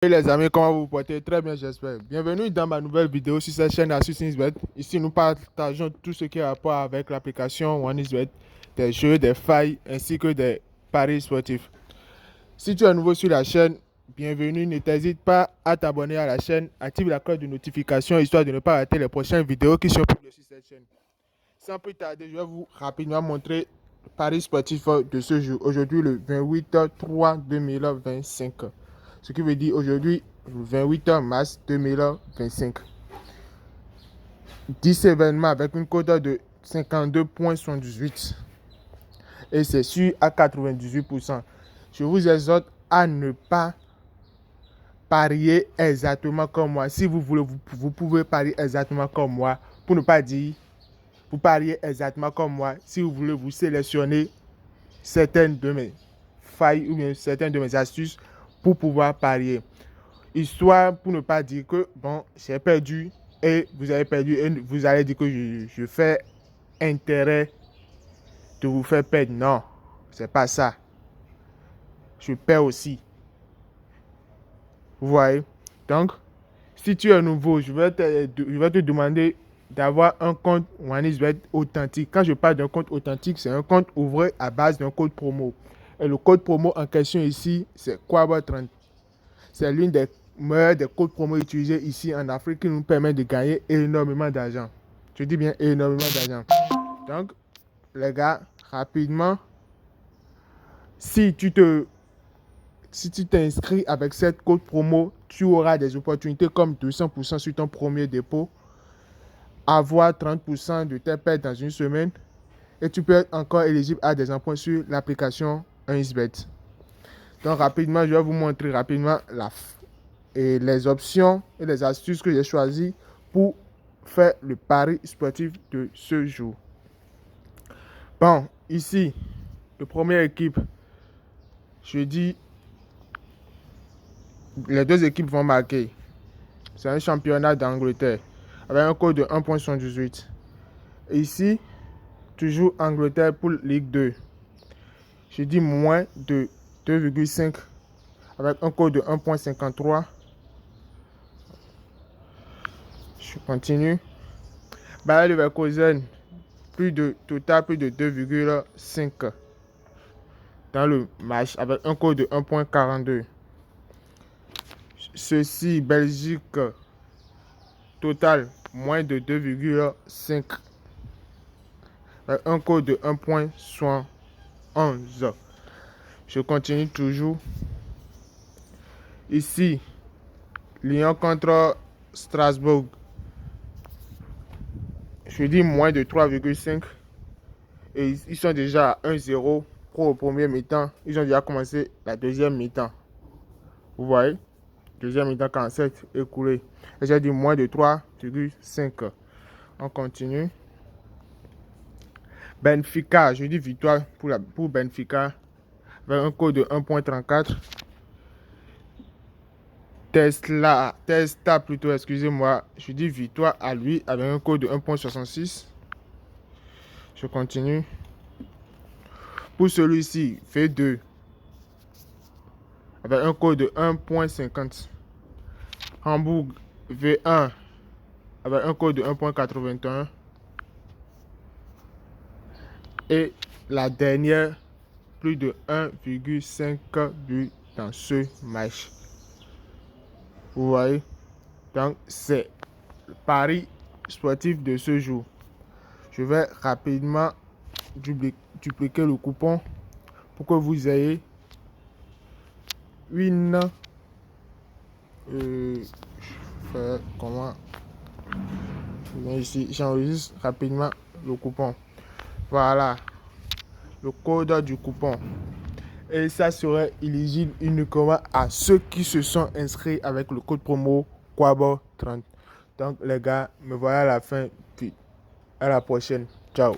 Salut les amis, comment vous vous portez? Très bien, j'espère. Bienvenue dans ma nouvelle vidéo sur cette chaîne AssusInsBet. Ici, nous partageons tout ce qui a rapport avec l'application OneXBet, des jeux, des failles ainsi que des paris sportifs. Si tu es nouveau sur la chaîne, bienvenue. Ne t'hésite pas à t'abonner à la chaîne, active la cloche de notification histoire de ne pas rater les prochaines vidéos qui sont publiées sur cette chaîne. Sans plus tarder, je vais vous rapidement montrer le pari sportif de ce jour. Aujourd'hui, le 28/3/2025. Ce qui veut dire aujourd'hui, le 28 mars 2025. 10 événements avec une cote de 52,78. Et c'est sûr à 98%. Je vous exhorte à ne pas parier exactement comme moi. Si vous voulez, vous pouvez parier exactement comme moi. Pour ne pas dire, vous pariez exactement comme moi. Si vous voulez, vous sélectionnez certaines de mes failles ou bien certaines de mes astuces pour pouvoir parier. Histoire pour ne pas dire que bon, j'ai perdu et vous avez perdu et vous allez dire que je fais intérêt de vous faire perdre. Non, c'est pas ça. Je perds aussi. Vous voyez? Donc, si tu es nouveau, je vais te demander d'avoir un compte OneXBet authentique. Quand je parle d'un compte authentique, c'est un compte ouvert à base d'un code promo. Et le code promo en question ici, c'est Quabo30. C'est l'une des meilleurs des codes promo utilisés ici en Afrique qui nous permet de gagner énormément d'argent. Je dis bien énormément d'argent. Donc, les gars, rapidement, si tu t'inscris avec cette code promo, tu auras des opportunités comme 200% sur ton premier dépôt, avoir 30% de tes pertes dans une semaine et tu peux être encore éligible à des emprunts sur l'application 1xBet. Donc, rapidement, je vais vous montrer rapidement les options et les astuces que j'ai choisies pour faire le pari sportif de ce jour. Bon, ici, la première équipe, je dis, les deux équipes vont marquer. C'est un championnat d'Angleterre avec un code de 1,78. Et ici, toujours Angleterre pour Ligue 2. Je dis moins de 2,5 avec un code de 1,53. Je continue. Bayer Leverkusen, plus de 2,5 dans le match avec un code de 1,42. Ceci, Belgique, total, moins de 2,5 avec un code de 1,71. Je continue toujours. Ici, Lyon contre Strasbourg. Je dis moins de 3,5. Et ils sont déjà à 1-0 pour le premier mi-temps. Ils ont déjà commencé la deuxième mi-temps. Vous voyez? Deuxième mi-temps 47 écoulé. Et j'ai dit moins de 3,5. On continue. Benfica, je dis victoire pour Benfica. Avec un code de 1,34. Testa plutôt, excusez-moi. Je dis victoire à lui avec un code de 1,66. Je continue. Pour celui-ci, V2. Avec un code de 1,50. Hambourg V1 avec un code de 1,81. Et la dernière, plus de 1,5 buts dans ce match. Vous voyez? Donc, c'est le pari sportif de ce jour. Je vais rapidement dupliquer le coupon pour que vous ayez une... comment? Mais ici, j'enregistre rapidement le coupon. Voilà, le code du coupon. Et ça serait éligible uniquement à ceux qui se sont inscrits avec le code promo Quabo30. Donc les gars, me voilà à la fin. Puis à la prochaine. Ciao.